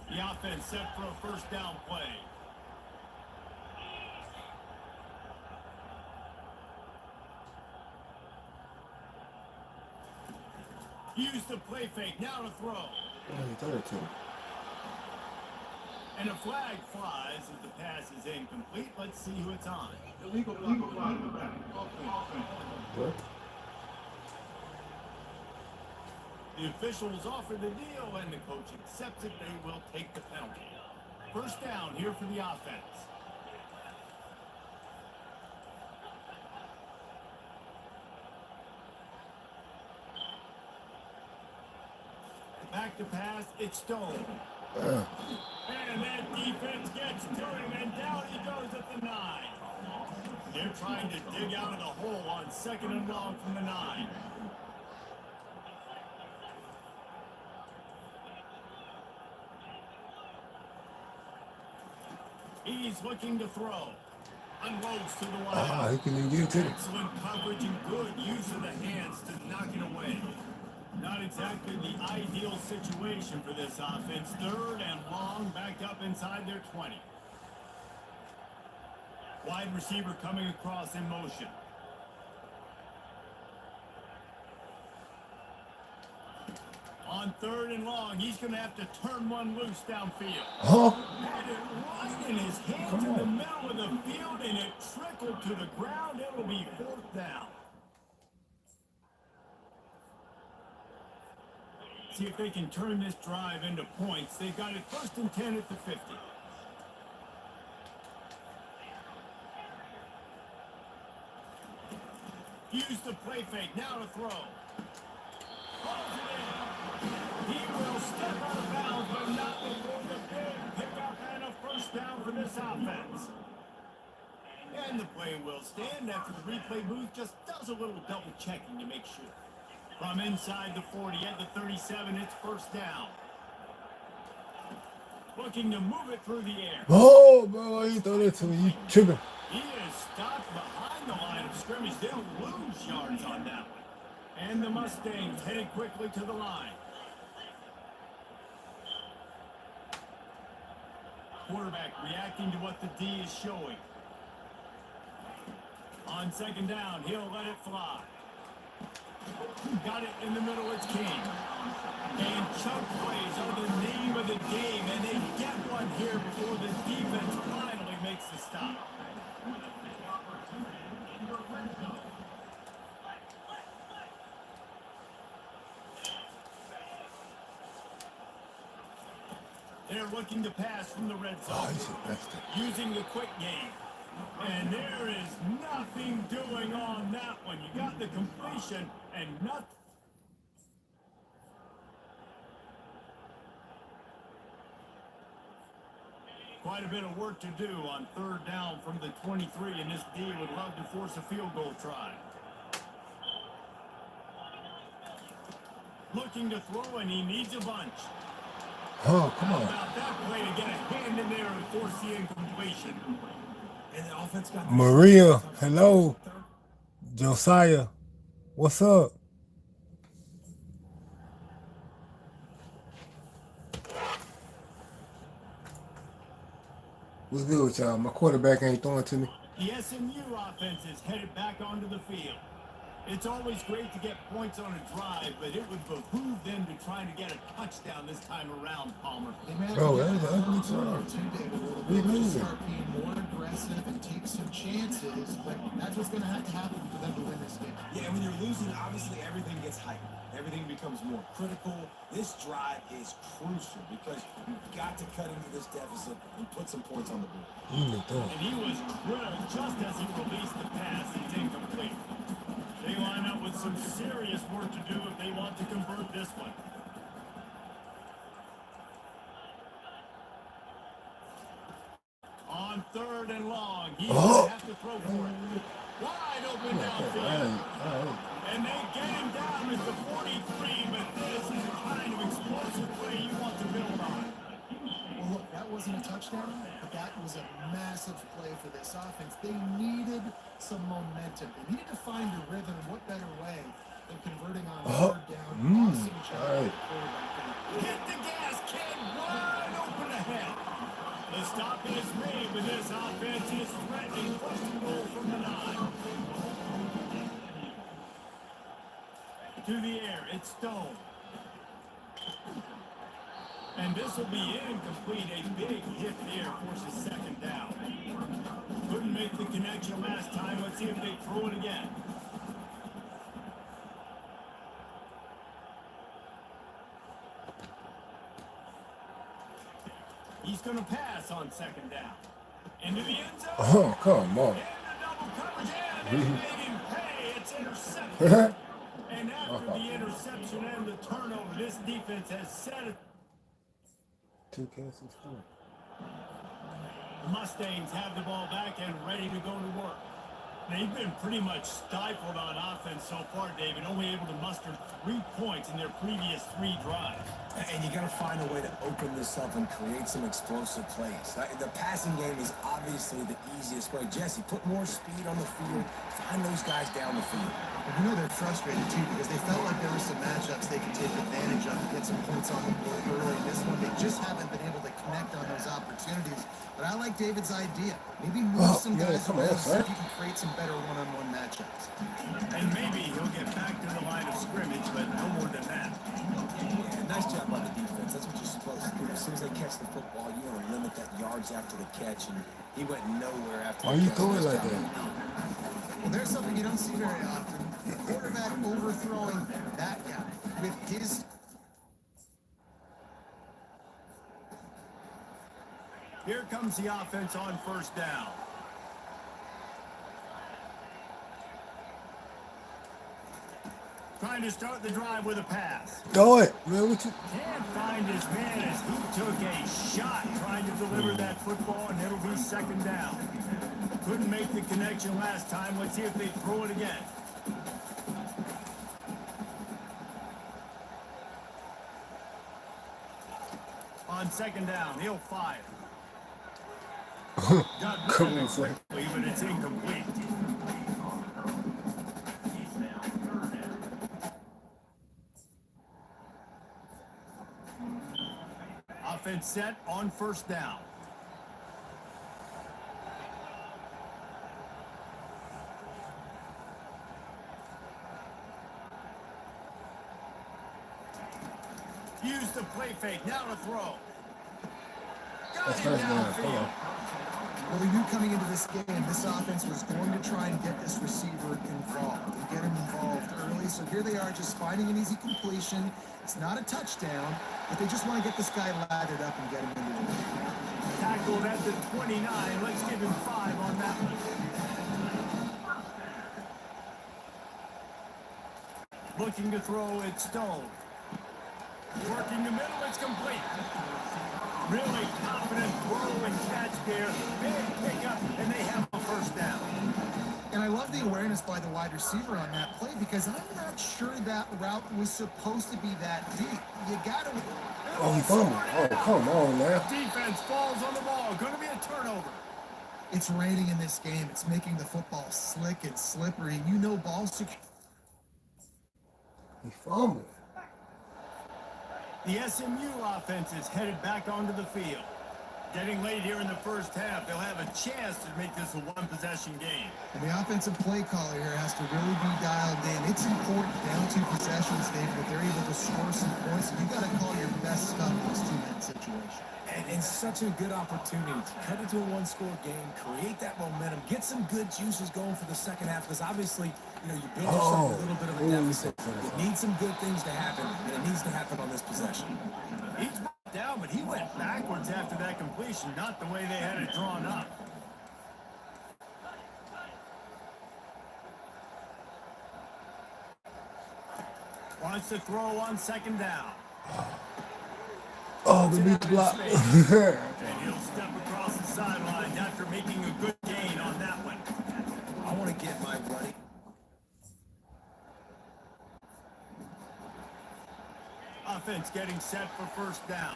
The offense set for a first down play. Use the play fake. Now to throw. And a flag flies as the pass is incomplete. Let's see who it's on. Illegal flag. The officials offer the deal, and the coach accepts it. They will take the penalty. First down here for the offense. Back to pass, it's Stone. And that defense gets to him, and down he goes at the 9. They're trying to dig out of the hole on 2nd and long from the 9. He's looking to throw. Unloads to the wide. He can get to it. Excellent coverage and good use of the hands to knock it away. Not exactly the ideal situation for this offense. 3rd and long, back up inside their 20. Wide receiver coming across in motion. On 3rd and long, he's going to have to turn one loose downfield. Had it right in his hands in the middle of the field, and it trickled to the ground. It will be 4th down. See if they can turn this drive into points. They've got it 1st and 10 at the 50. Use the play fake. Now to throw. Holds it in. He will step out of bounds, but not before the big pickup and a first down for this offense. And the play will stand after the replay booth just does a little double checking to make sure. From inside the 40 at the 37, it's first down. Looking to move it through the air. Oh, bro, you throw that to me. You tripping. He is stopped behind the line of scrimmage. They'll lose yards on that one. And the Mustangs headed quickly to the line. Quarterback reacting to what the D is showing. On 2nd down, he'll let it fly. Got it in the middle, it's King. And chunk plays are the name of the game, and they get one here before the defense finally makes the stop. They're looking to pass from the red zone, using the quick game. And there is nothing doing on that one. You got the completion and nothing. Quite a bit of work to do on 3rd down from the 23, and this D would love to force a field goal try. Looking to throw, and he needs a bunch. Oh, come on. How about that play to get a hand in there and force the incompletion? And the offense got Maria, hello. Josiah, what's up? What's good with y'all? My quarterback ain't throwing to me. The SMU offense is headed back onto the field. It's always great to get points on a drive, but it would behoove them to try to get a touchdown this time around, Palmer. Bro, that was an ugly song. We're going to start being more aggressive and take some chances, but that's what's going to have to happen for them to win this game. Yeah, when you're losing, obviously everything gets heightened. Everything becomes more critical. This drive is crucial because you've got to cut into this deficit and put some points on the board. And he was drilled just as he released the pass. It's incomplete. They line up with some serious work to do if they want to convert this one. On 3rd and long, he's going to have to throw for it. Wide open downfield. And they get him down at the 43, but this is the kind of explosive play you want to build on. Well, look, that wasn't a touchdown, but that was a massive play for this offense. They needed some momentum. They needed to find a rhythm. What better way than converting on 3rd down? Awesome job. Hit the gas, kid. Wide open is threatening first and goal from the 9. To the air, it's Stone. And this will be incomplete. A big hit there forces second down. Couldn't make the connection last time. Let's see if they throw it again. He's going to pass on second down. Into the end zone. Oh, come on. And the double coverage, and they made him pay. It's intercepted. And after the interception and the turnover, this defense has set it. 2 cancels. The Mustangs have the ball back and ready to go to work. They've been pretty much stifled on offense so far, David, only able to muster 3 points in their previous 3 drives. And you got to find a way to open this up and create some explosive plays. The passing game is obviously the easiest way. Jesse, put more speed on the field. Find those guys down the field. And you know they're frustrated too because they felt like there were some matchups they could take advantage of and get some points on the board early. This one, they just haven't been able to connect on those opportunities. But I like David's idea. Maybe move some guys around so you can create some better one-on-one matchups. And maybe he'll get back to the line of scrimmage, but no more than that. Yeah, nice job by the defense. That's what you're supposed to do. As soon as they catch the football, you want to limit that yards after the catch, and he went nowhere after Why the you catch. throwing like that? Well, there's something you don't see very often. The quarterback overthrowing that guy with his... Here comes the offense on first down. Trying to start the drive with a pass. Throw it, man. What you? Can't find his man as he took a shot trying to deliver that football, and it'll be second down. Couldn't make the connection last time. Let's see if they throw it again. On second down, he'll fire. Got rid of it quickly, but it's incomplete. Offense set on first down. Use the play fake. Now to throw. That's first down. Come on. Well, we knew coming into this game, this offense was going to try and get this receiver involved and get him involved early. So here they are just finding an easy completion. It's not a touchdown, but they just want to get this guy lathered up and get him into the game. Tackled at the 29. Let's give him 5 on that one. Looking to throw it, Stone. Working the middle, it's complete. Really confident throw and catch there. Big pickup, and they have a first down. And I love the awareness by the wide receiver on that play because I'm not sure that route was supposed to be that deep. You got to... Oh, he fumbled. Oh, come on, man. Defense falls on the ball. Going to be a turnover. It's raining in this game. It's making the football slick and slippery. You know ball security. He fumbled. The SMU offense is headed back onto the field. Getting late here in the first half, they'll have a chance to make this a one-possession game. And the offensive play caller here has to really be dialed in. It's important down 2 possessions, David, that they're able to score some points. You got to call your best stuff in this 2-man situation. And such a good opportunity to cut into a one-score game, create that momentum, get some good juices going for the second half, because obviously, you know, you build yourself a little bit of a deficit. You need some good things to happen, and it needs to happen on this possession. He's down, but he went backwards after that completion, not the way they had it drawn up. Wants to throw on second down. Oh, we need to block. And he'll step across the sideline after making a good gain on that one. I want to get my running. Offense getting set for first down.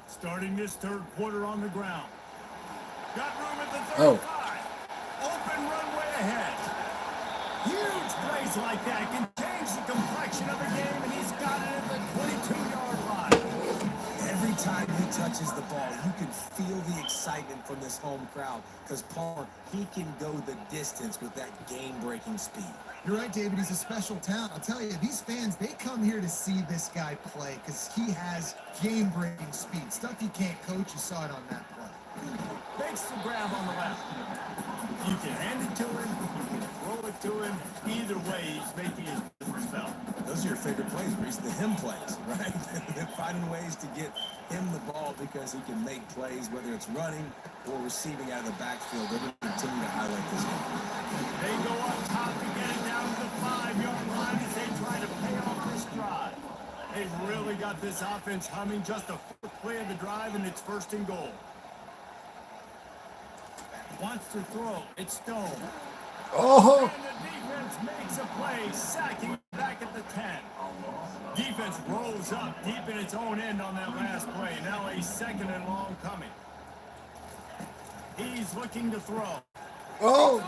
Starting this third quarter on the ground. Got room at the 35. Open runway ahead. Huge plays like that can change the complexion of the game, and he's got it at the 22-yard line. Every time he touches the ball, you can feel the excitement from this home crowd because Palmer, he can go the distance with that game-breaking speed. You're right, David. He's a special talent. I'll tell you, these fans, they come here to see this guy play because he has game-breaking speed. Stuff you can't coach. You saw it on that play. Makes the grab on the left. You can hand it to him, you can throw it to him. Either way, he's making his business felt. Those are your favorite plays, Reese, the him plays, right? They're finding ways to get him the ball because he can make plays, whether it's running or receiving out of the backfield. They're going to continue to highlight this game. They go up top to get it down to the 5-yard line as they try to pay off this drive. They've really got this offense humming. Just a fourth play of the drive, and it's 1st and goal. Wants to throw. It's Stone. Oh, And the defense makes a play, sacking back at the 10. Defense rolls up deep in its own end on that last play. Now a 2nd and long coming. He's looking to throw. oh.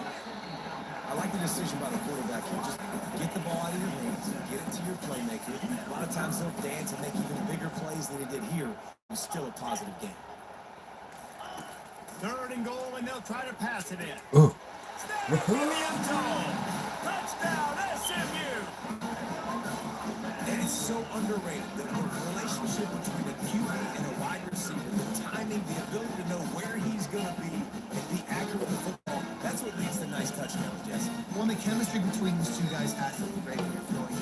I like the decision by the quarterback here. Just get the ball out of your hands, get it to your playmaker. A lot of times they'll dance and make even bigger plays than he did here. It's still a positive game. 3rd and goal, and they'll try to pass it in. Oh. Snap in the end zone. Touchdown, SMU. And it's so underrated, the relationship between a QB and a wide receiver, the timing, the ability to know where he's going to be and be accurate with the football. That's what leads to nice touchdowns, Jesse. Well, the chemistry between these two guys has to be great when you're throwing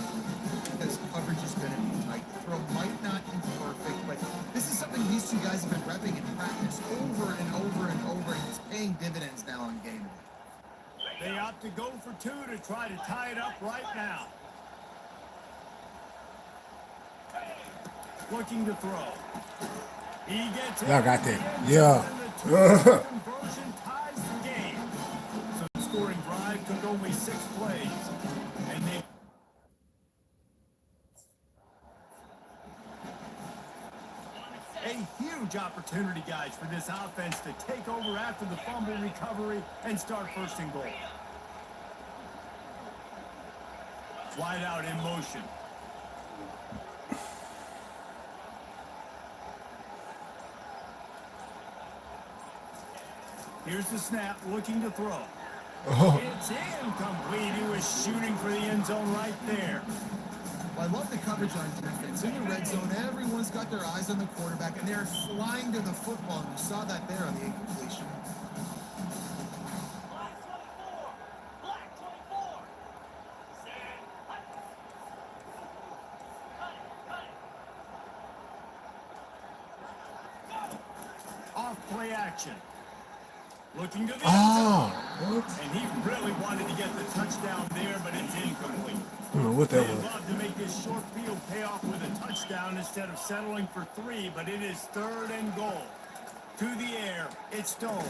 because coverage is going to be tight. The throw might not be perfect, but this is something these two guys have been repping in practice over and over and over, and it's paying dividends now on game day. They opt to go for 2 to try to tie it up right now. Looking to throw. He gets it. Y'all got that. And Yeah. the 2-point conversion ties the game. So the scoring drive took only 6 plays. And they a huge opportunity, guys, for this offense to take over after the fumble recovery and start 1st and goal. Wide out in motion. Here's the snap, looking to throw. Oh. It's incomplete. He was shooting for the end zone right there. Well, I love the coverage on defense. In the red zone, everyone's got their eyes on the quarterback, and they're flying to the football, and you saw that there on the incompletion. Off play action. Looking to the end Oh. zone. What? And he really wanted to get the touchdown there, but it's incomplete. I don't know what that They'd was. love to make this short field pay off with a touchdown instead of settling for 3, but it is 3rd and goal. To the air, it's Stone.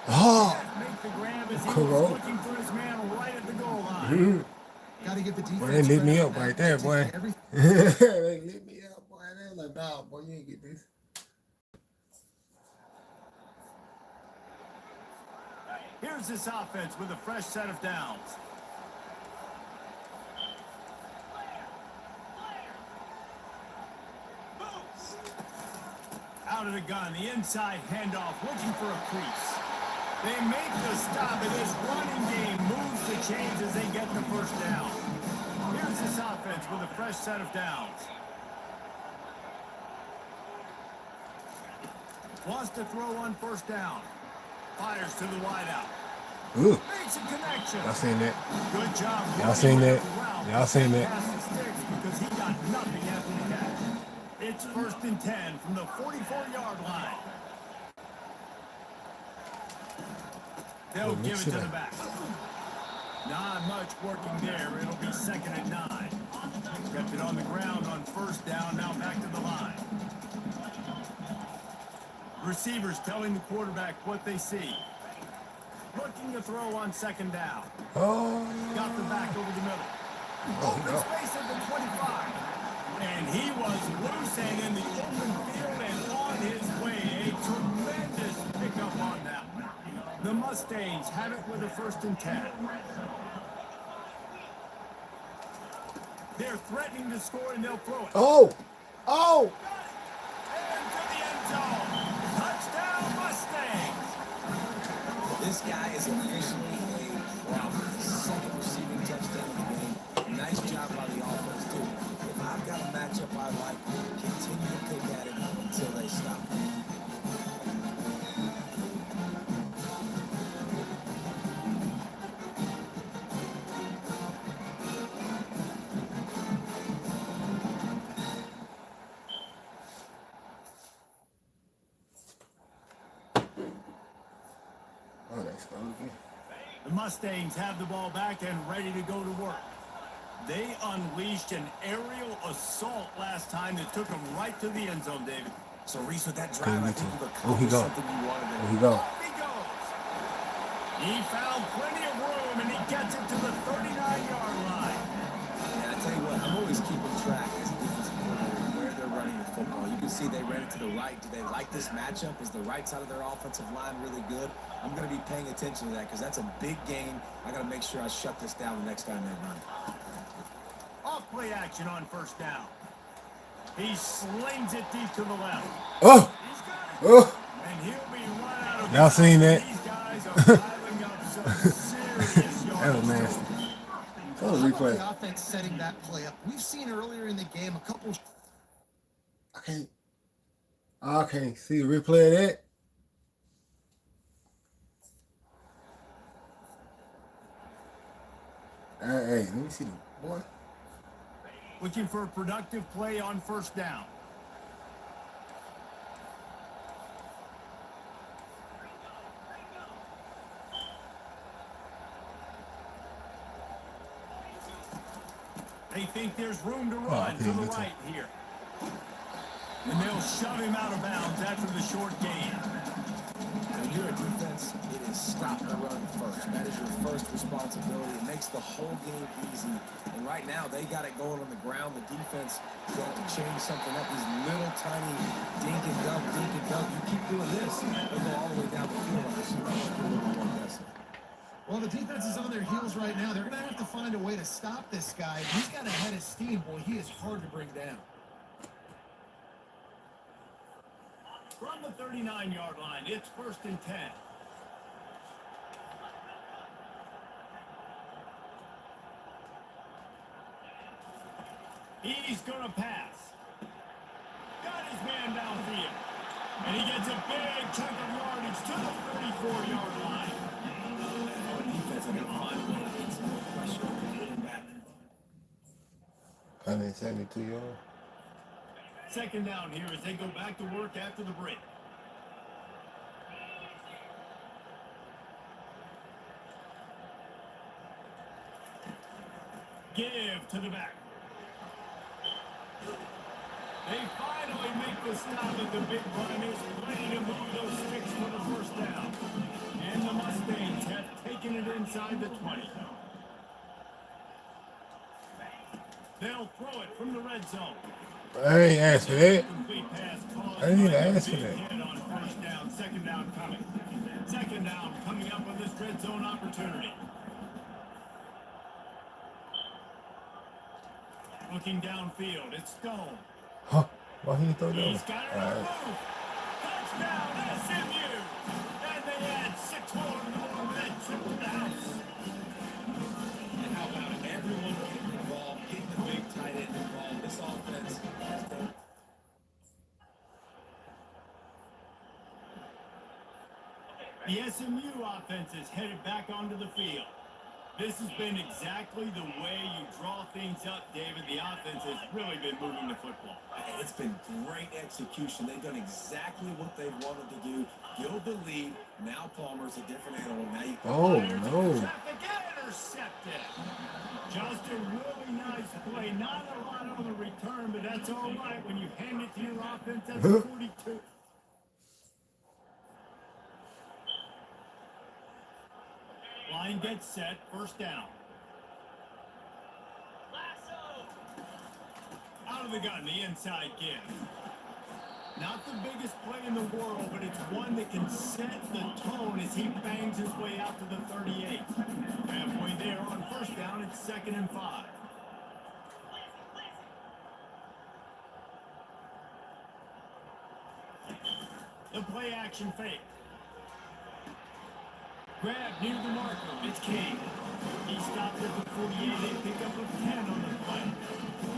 Oh. Make the grab as he Cool. was looking for his man right at the goal line. Got to give the defense. Boy, they lit me credit up for right that. there, They boy. take everything. They lit me up, boy. They like, nah, boy, you ain't get this. Here's this offense with a fresh set of downs. Out of the gun, the inside handoff, looking for a crease. They make the stop, and this running game moves the chains as they get the 1st down. Here's this offense with a fresh set of downs. Wants to throw on 1st down. Fires to the wideout. Ooh. Makes a connection. Y'all seen that? Good job. Y'all seen that? Y'all seen that? Pass the sticks because he got nothing after the catch. It's 1st and 10 from the 44-yard line. They'll give it to the back. Not much working there. It'll be 2nd and 9. Kept it on the ground on 1st down. Now back to the line. Receivers telling the quarterback what they see. Looking to throw on 2nd down. Oh. Got the back over the middle. Oh, Open no. space at the 25. And he was loose and in the open field and on his way. A tremendous pickup on that one. The Mustangs have it with a 1st and 10. They're threatening to score, and they'll throw it. Oh! Oh! Into the end zone. Touchdown, Mustangs. This guy is officially a problem. Second receiving touchdown of the game. Nice job by the offense, too. If I've got a matchup I like, continue to pick at it until they stop. Oh, that's going again. The Mustangs have the ball back and ready to go to work. They unleashed an aerial assault last time that took them right to the end zone, David. So, Reese, with that drive, I think you've Oh, he accomplished go. something you wanted to There do. he go. Off he goes. He found plenty of room, and he gets it to the 39-yard line. And I tell you what, I'm always keeping track as a defensive coordinator where they're running the football. You can see they ran it to the right. Do they like this matchup? Is the right side of their offensive line really good? I'm going to be paying attention to that because that's a big game. I got to make sure I shut this down the next time they run it. Off play action on first down. He slings it deep to the left. Oh! He's got it. Oh! And he'll be run out of Y'all bounds. seen that? These guys are piling up some serious That was yards. nasty. How Oh, about replay. the offense setting that play up? We've seen earlier in the game a couple. I can't see the replay of that. Hey, let me see the boy. Looking for a productive play on first down. They think there's room to run to the right here. And they'll shove him out of bounds after the short gain. When you're a defense, it is stop the run first. That is your first responsibility. It makes the whole game easy. And right now, they got it going on the ground. The defense is going to have to change something up. These little tiny dink and dunk, dink and dunk. You keep doing this, they'll go all the way down the field on this. You might have to do a little more messing. Well, the defense is on their heels right now. They're going to have to find a way to stop this guy. He's got a head of steam. Boy, he is hard to bring down. From the 39-yard line, it's 1st and 10. He's going to pass. Got his man downfield. And he gets a big chunk of yardage to the 34-yard line. Our defense, they're going to find a way to get some more pressure on the quarterback. 172 yards. 2nd down here as they go back to work after the break. Give to the back. They finally make the stop at the big run. Is ready to move those sticks for the 1st down. And the Mustangs have taken it inside the 20. They'll throw it from the red zone. I ain't asked for that. Complete pass caused I didn't even by a ask for big that. hit on 1st down. 2nd down coming. 2nd down coming up with this red zone opportunity. Looking downfield, it's Stone. Huh? Why he throw that? He's got it All on right. move. Touchdown, SMU. And they add 6 more with that trip to the house. And how about it? Everyone getting involved, getting the big tight end involved. This offense has done. The SMU offense is headed back onto the field. This has been exactly the way you draw things up, David. The offense has really been moving the football. It's been great execution. They've done exactly what they wanted to do. Build the lead. Now Palmer's a different animal. Now you Oh, Fires into no. traffic and intercepted. Just a really nice play. Not a lot on the return, but that's all right when you hand it to your offense. That's 42. Line gets set, 1st down. Out of the gun, the inside give. Not the biggest play in the world, but it's one that can set the tone as he bangs his way out to the 38. Halfway there on 1st down, it's 2nd and 5. play action fake. Grab near the marker. It's King. He stopped at the 48. They pick up a 10 on the play.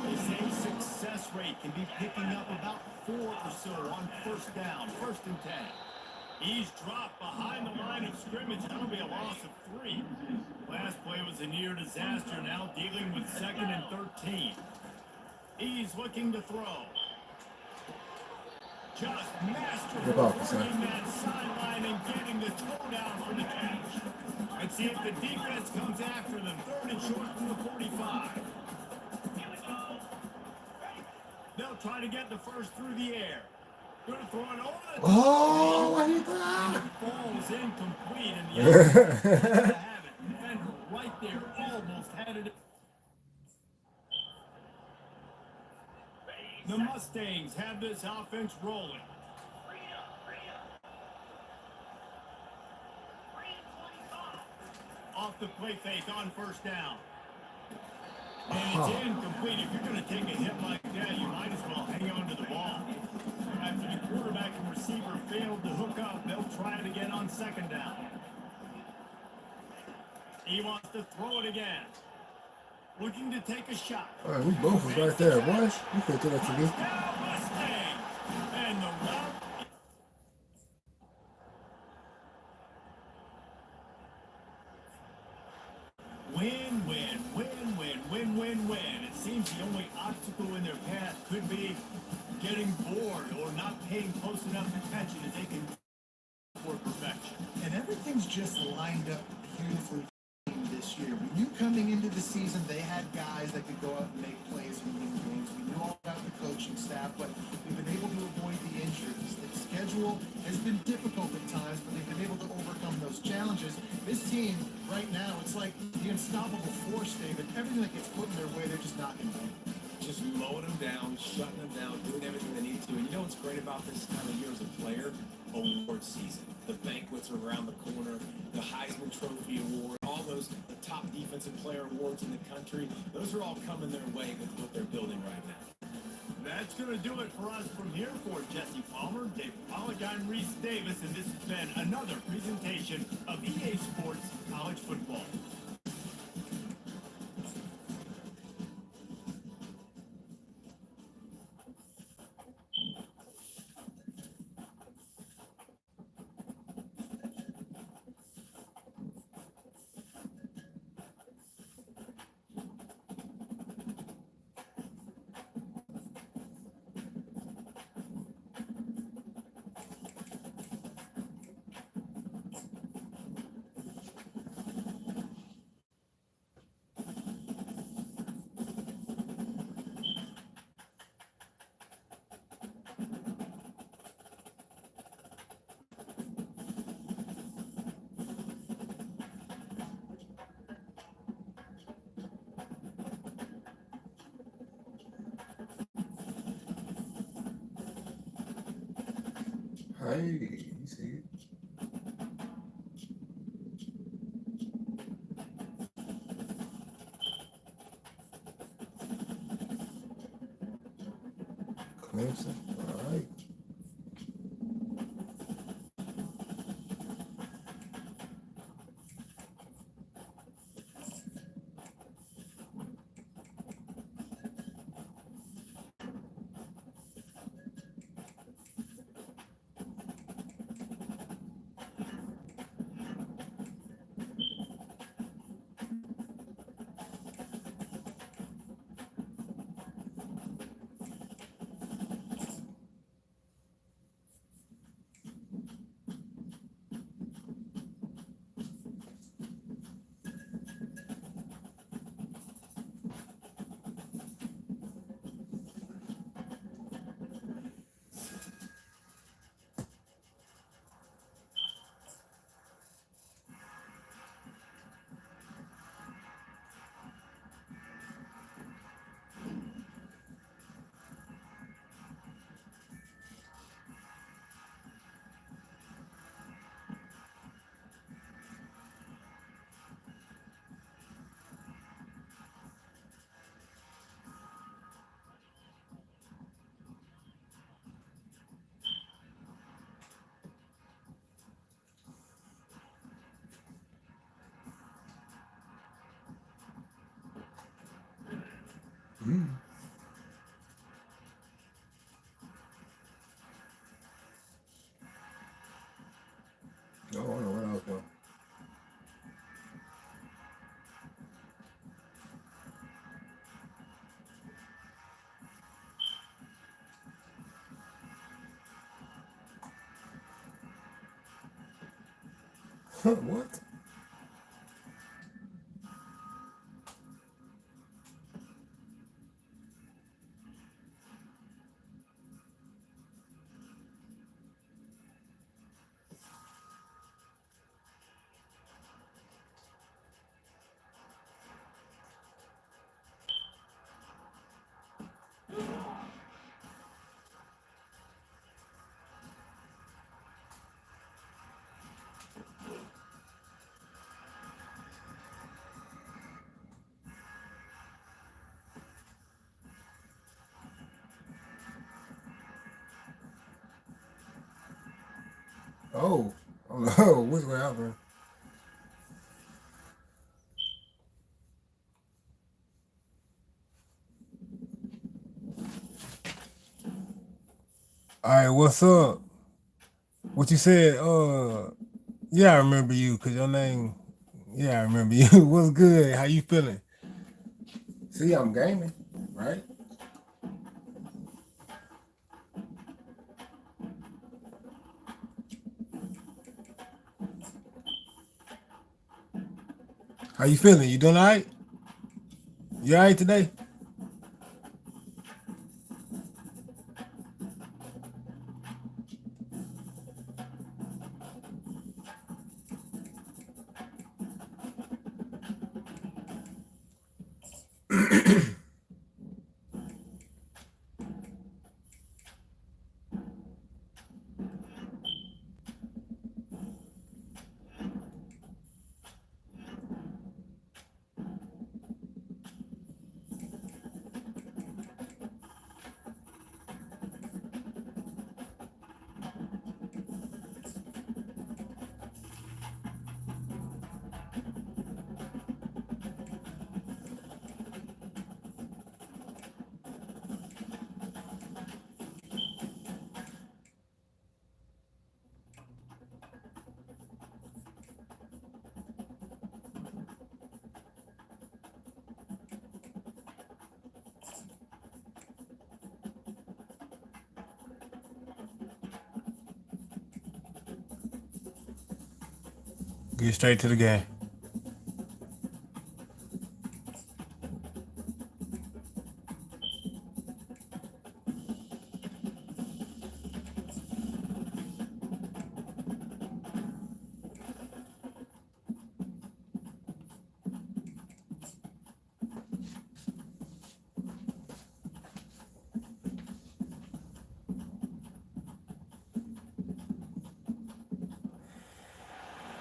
They say success rate can be picking up about 4 or so on first down, 1st and 10. He's dropped behind the line of scrimmage. That'll be a loss of 3. Last play was a near disaster. Now dealing with 2nd and 13. He's looking to throw. Just masterful working that sideline and getting the throw down for the catch. Let's see if the defense comes after them. 3rd and short from the 45. They'll try to get the first through the air. Going to throw it over the top. Oh, what is that? Ball's incomplete, and the other have it. Defender right there, almost had it. The Mustangs have this offense rolling. Off the play fake on 1st down. And it's incomplete. If you're going to take a hit like that, you might as well hang on to the ball. After the quarterback and receiver failed to hook up, they'll try it again on 2nd down. He wants to throw it again. Looking to take a shot. All right, we both was right there, boys. You could do that to me. Mustang. And the route. Win. It seems the only obstacle in their path could be getting bored or not paying close enough attention as they can for perfection. And everything's just lined up beautifully this year. We knew coming into the season they had guys that could go out and make plays and win games. We knew all about the coaching staff, but we've been able to avoid the injuries. The schedule has been difficult at times, but they've been able to overcome those challenges. This team, right now, it's like the unstoppable force, David. Everything that gets put in their way, they're just knocking down. Just mowing them down, shutting them down, doing everything they need to. And you know what's great about this time of year as a player? Award season. The banquets are around the corner, the Heisman Trophy Award, all those the top defensive player awards in the country. Those are all coming their way with what they're building right now. That's going to do it for us from here. For Jesse Palmer, Dave Pollock, I'm Reese Davis, and this has been another presentation of EA Sports College Football. Hey, you see it? Clemson, all right. Mm. Oh, I don't know where I was going. What? Oh, I don't know. What's going to happen? All right, what's up? What you said? Yeah, I remember you because your name. Yeah, I remember you. What's good? How you feeling? See, I'm gaming, right? How you feeling? You doing all right? You all right today? Get straight to the game.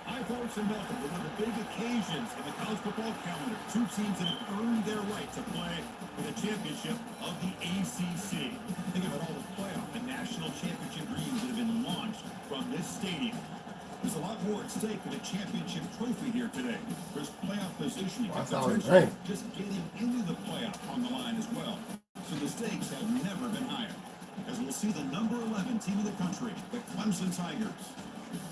High hopes and nothing with one of the big occasions in the college football calendar. Two teams that have earned their right to play for the championship of the ACC. Think about all the playoff and national championship dreams that have been launched from this stadium. There's a lot more at stake for the championship trophy here today. There's playoff positioning, Well, and that's all it potentially ain't. just getting into the playoff on the line as well. So the stakes have never been higher. As we'll see the number 11 team in the country, the Clemson Tigers,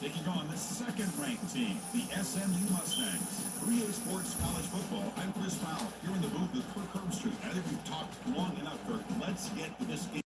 taking on the second-ranked team, the SMU Mustangs. 3A Sports College Football. I'm Chris Fowler here in the booth with Kirk Herbstreit. I think we've talked long enough, Kirk. Let's get to this game.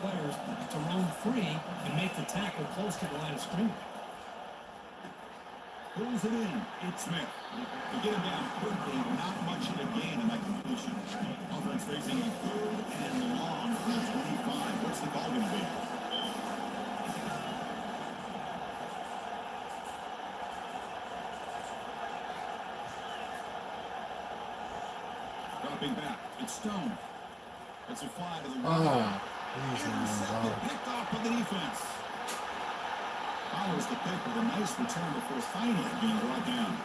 players to roam free and make the tackle close to the line of scrimmage. Pulls it in. It's Smith. To get him down quickly, not much of a gain on that completion. Offense facing a 3rd and long from the 25. What's the call going to be? Dropping back. It's Stone. It's a fly to the right. Intercepted, picked off by the defense. Follows the pick with a nice return before finally being brought down.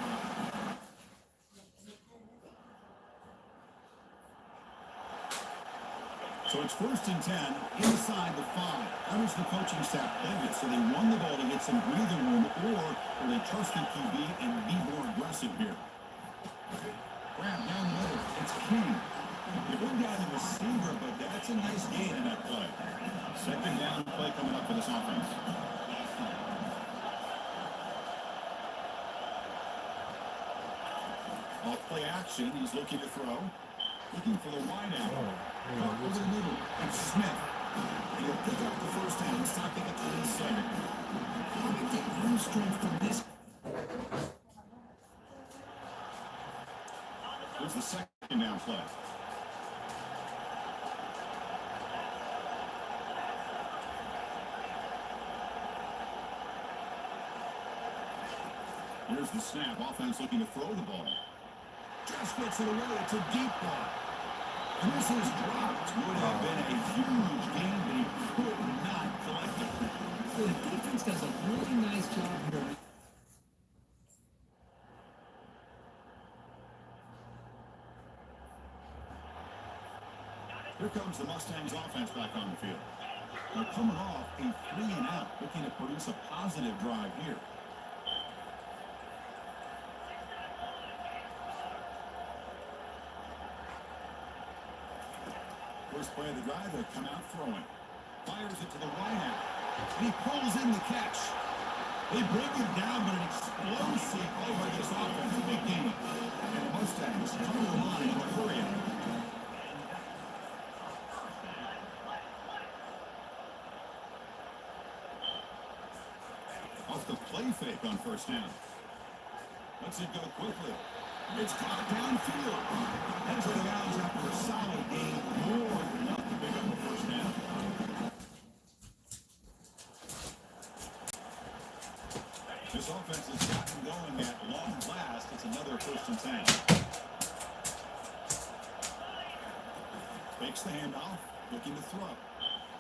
So it's 1st and 10 inside the 5. How does the coaching staff play this? So they won the ball to get some breathing room, or will they trust the QB and be more aggressive here? Grab down the middle. It's King. They bring down the receiver, but that's a nice gain in that play. 2nd down play coming up for this offense. Off play action, he's looking to throw. Looking for the wide out. Over the middle, it's Smith. And he'll pick up the 1st down, stopping at the 27. How do you take arm strength from this? Here's the 2nd down play. Here's the snap. Offense looking to throw the ball. Just gets it away. It's a deep ball. And this is dropped. Would have been a huge game, but he could not collect it. The defense does a really nice job here. Here comes the Mustangs offense back on the field. They're coming off a 3 and out, looking to produce a positive drive here. First play of the drive, they come out throwing. Fires it to the wide out. And he pulls in the catch. They bring him down, but an explosive play by this offense, a big game. And the Mustangs come to the line in the hurry out. Off the play fake on 1st down. Lets it go quickly. It's caught downfield. Heads out of bounds after a solid game. More than enough to pick up the 1st down. This offense has gotten going at long last. It's another 1st and 10. Fakes the handoff, looking to throw.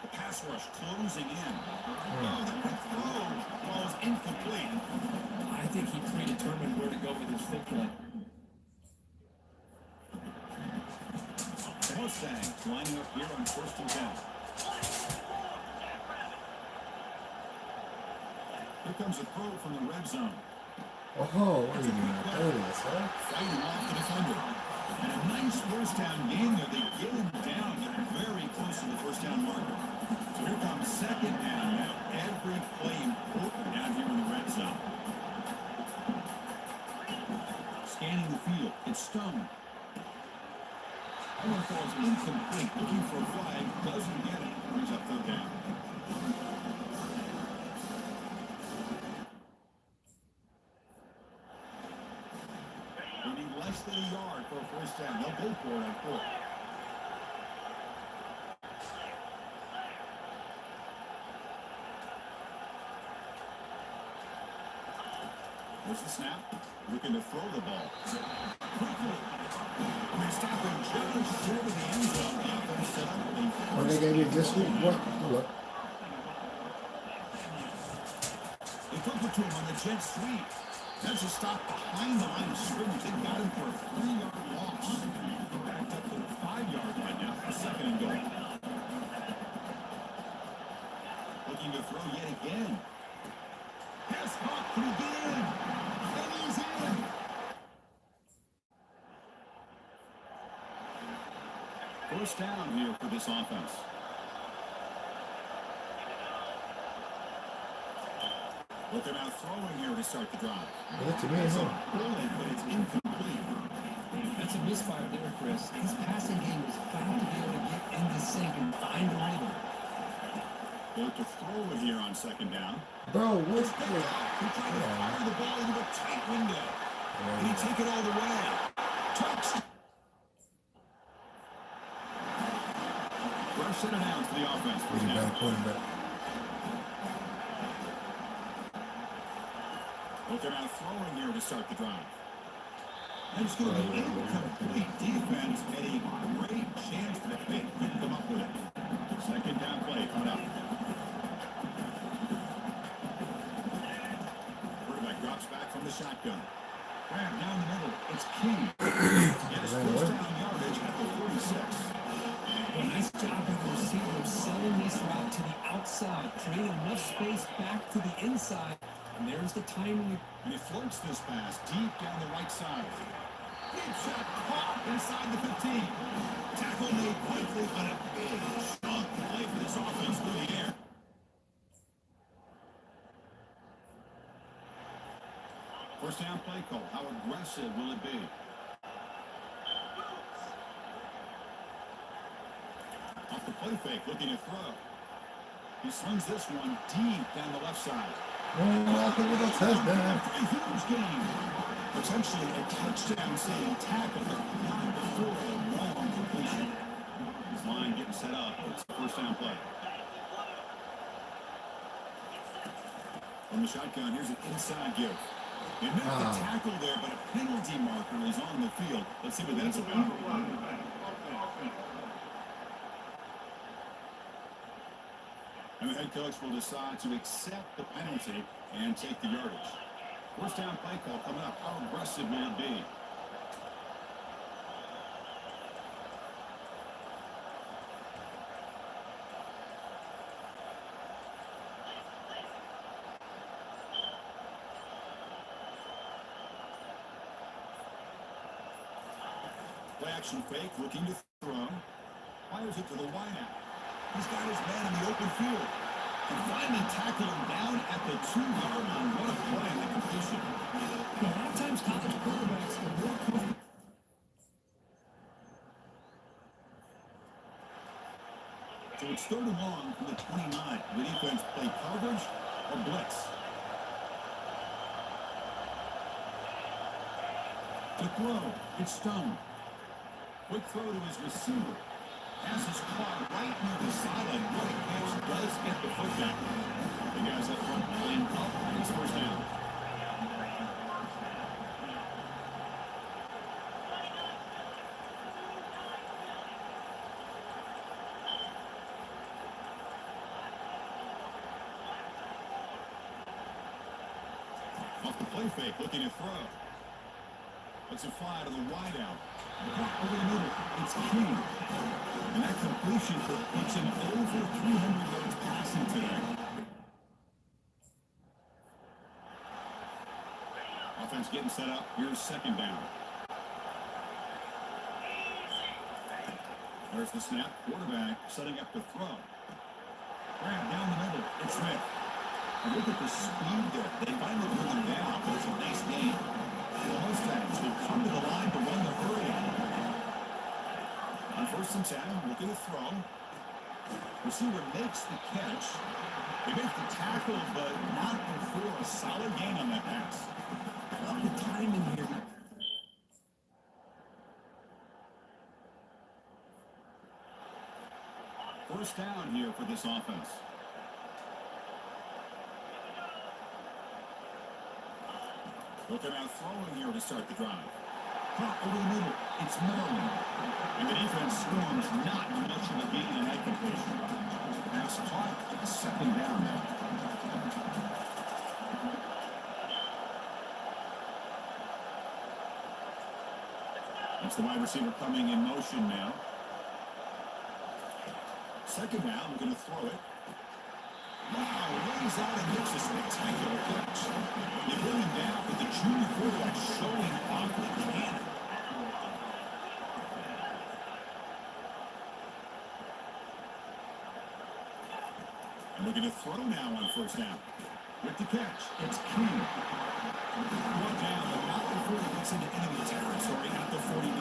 The pass rush closing in. Oh, that quick throw falls incomplete. I think he predetermined where to go with his thick play. The Mustangs lining up here on 1st and 10. Here comes a throw from the red zone. Oh, what are you doing? Fighting off the defender. And a nice 1st down gain there. They get him down, get very close to the 1st down marker. So here comes 2nd down now. Every play important down here in the red zone. Scanning the field. It's Stone. That one falls incomplete. Looking for a flag. Doesn't get it. Brings up 3rd down. They need less than a yard for a 1st down. They'll go for it on 4th. There's the snap. Looking to throw the ball. Quickly. They stop him just short of the end zone. The offense set up a Oh, they gave you this week? What? Hold up. They flip it to him on the jet sweep. That's a stop behind the line of scrimmage. They got him for a 3-yard loss. Backed up to the 5-yard line now for 2nd and goal. Looking to throw yet again. Pass caught. Can he get in? And he's in. First down here for this offense. Looking out throwing here to start the drive. That's a man, huh? Early, but it's incomplete. That's a misfire there, Chris. His passing game has got to be able to get into sync and find a rhythm. Look to throw it here on second down. Bro, what's He tried to fire the ball into a tight window. And he take it all the way. Touch. First set it down for the offense. First down. quarterback? But they're now throwing here to start the drive. And it's going to be incomplete defense and a great chance that they couldn't come up with it. Second down play coming up. Quarterback drops back from the shotgun. Grab down the middle. It's King. And his first down yardage at the 46. Well, nice job by the receiver of selling this route to the outside, creating enough space back to the inside. And there's the timing. And he floats this pass deep down the right side. Deep shot caught inside the 15. Tackle made quickly, but a big chunk play for this offense through the air. First down play call. How aggressive will it be? Off the play fake, looking to throw. He slings this one deep down the left side. I think we're touchdown. A huge game. Potentially a touchdown-saving tackle, but not before a long completion. His line getting set up. It's the first down play. From the shotgun, here's an inside give. They missed the tackle there, but a penalty marker is on the field. Let's see what that's about. And the head coach will decide to accept the penalty and take the yardage. First down play call coming up. How aggressive will it be? Play action fake, looking to throw. Fires it to the wideout. He's got his man in the open field. And finally tackle him down at the 2-yard line. What a play on the completion. A lot of times college quarterbacks are more comfortable. So it's 3rd and long from the 29. The defense play coverage or blitz. To throw, it's Stone. Quick throw to his receiver. Pass is caught right near the sideline. What a catch. Does get the foot back. The guys up front playing up. It's first down. Off the play fake, looking to throw. Lets it fly to the wideout. Over the middle, it's King. And that completion puts him over 300 yards passing today. Offense getting set up. Here's second down. There's the snap. Quarterback setting up the throw. Grab down the middle. It's Smith. And look at the speed there. They finally put him down. It's a nice game. The Mustangs will come to the line to run the hurry. On 1st and 10, looking to throw. Receiver makes the catch. They make the tackle, but not before a solid gain on that pass. I love the timing here. First down here for this offense. Looking out throwing here to start the drive. Drop over the middle. It's Maryland. And the defense storms not much of a gain in that completion. Pass caught. Second down now. That's the wide receiver coming in motion now. Second down, we're going to throw it. Wow, lays out and makes a spectacular catch. They bring him down with the junior quarterback showing off the cannon. And we're going to throw now on first down. With the catch, it's King. One down, but not before he gets into enemy territory at the 49.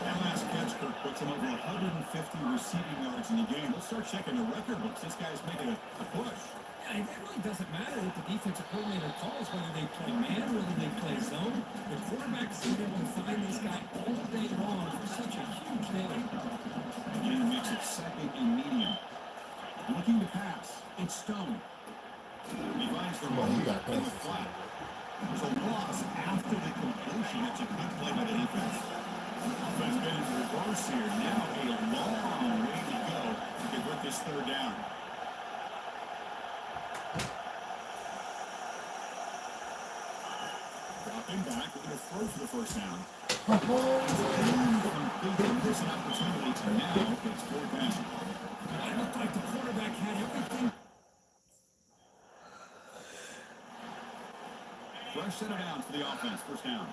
That last catch, Kirk, puts him over 150 receiving yards in the game. Let's start checking the record books. This guy's making a push. Yeah, it really doesn't matter what the defensive coordinator calls, whether they play man, whether they play zone. The quarterback's been able to find this guy all day long for such a huge gain. Again, makes it second and medium. Looking to pass. It's Stone. He finds the Come on, you runner got in the this. flat. So loss after the completion. It's a good play by the defense. Offense been in reverse here. Now a long way to go to convert this third down. Dropping back, looking to throw for the first down. Incomplete. There's an opportunity to now it's fourth down. It looked like the quarterback had everything. Fresh set of downs for the offense. First down.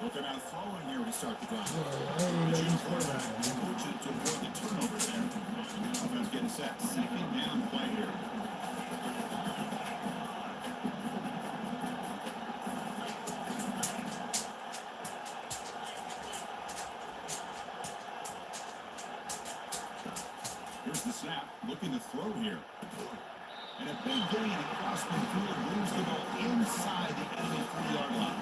Looking out throwing here to start the drive. Fortunate to avoid the turnover there. Offense getting set. Second down play here. Here's the snap. Looking to throw here. And a big gain across the field. Moves the ball inside the enemy 3-yard line.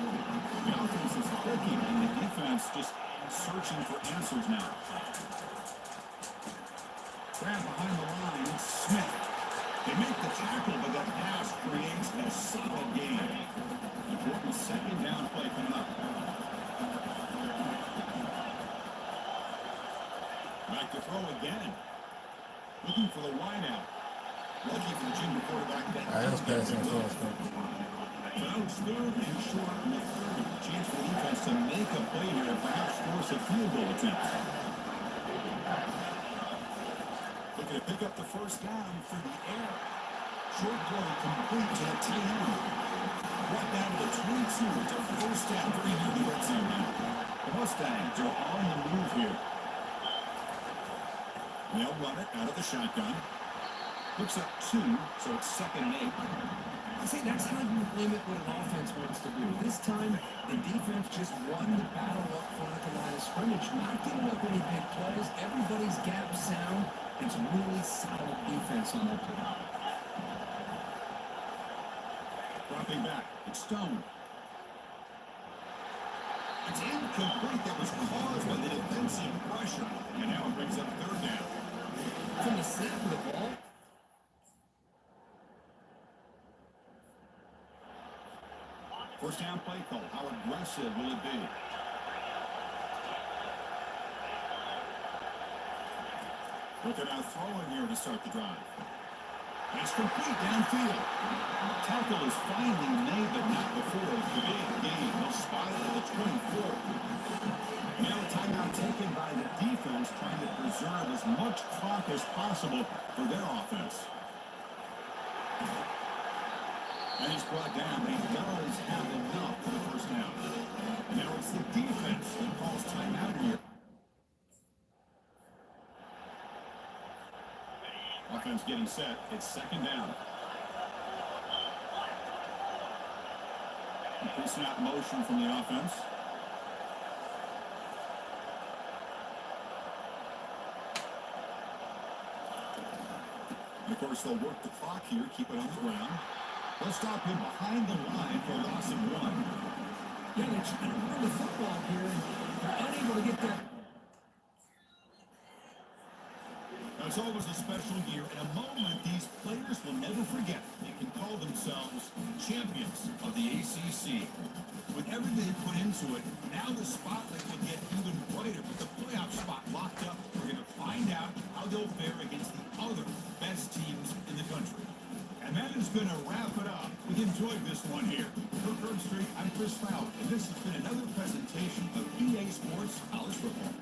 The offense is clicking, and the defense just searching for answers now. Grab behind the line. It's Smith. They make the tackle, but that pass creates a solid gain. Important second down play coming up. Back to throw again. Looking for the wideout. Lucky for the junior quarterback. I was passing across. Browns third and short in the third. Chance for the defense to make a play here and perhaps force a field goal attempt. Looking to pick up the first down through the air. Short play complete to the tight end. Right down to the 22. It's a first down, very near the red zone now. The Mustangs are on the move here. They'll run it out of the shotgun. Looks up 2, so it's second and 8. I say that's how you limit what an offense wants to do. This time, the defense just won the battle up front at the line of scrimmage, not giving up any big plays. Everybody's gap sound. It's really solid defense on that play. Dropping back, it's Stone. It's incomplete. That was caused by the defensive pressure. And now it brings up third down. From the snap of the ball. First down play call. How aggressive will it be? Looking out throwing here to start the drive. It's complete downfield. Tackle is finally made, but not before the big gain. They'll spot it at the 24. Now a timeout taken by the defense, trying to preserve as much clock as possible for their offense. And he's brought down. He does have enough for the first down. Now it's the defense that calls timeout here. Offense getting set. It's second down. Pre-snap motion from the offense. And of course, they'll work the clock here, keep it on the ground. They'll stop him behind the line for a loss of 1. Yeah, they're trying to run the football here, and they're unable to get that. Now, it's always a special year and a moment these players will never forget. They can call themselves champions of the ACC. With everything they put into it, now the spotlight will get even brighter. With the playoff spot locked up, we're going to find out how they'll fare against the other best teams in the country. And that is going to wrap it up. We enjoyed this one here. For Curb Street, I'm Chris Fowler, and this has been another presentation of EA Sports College Football.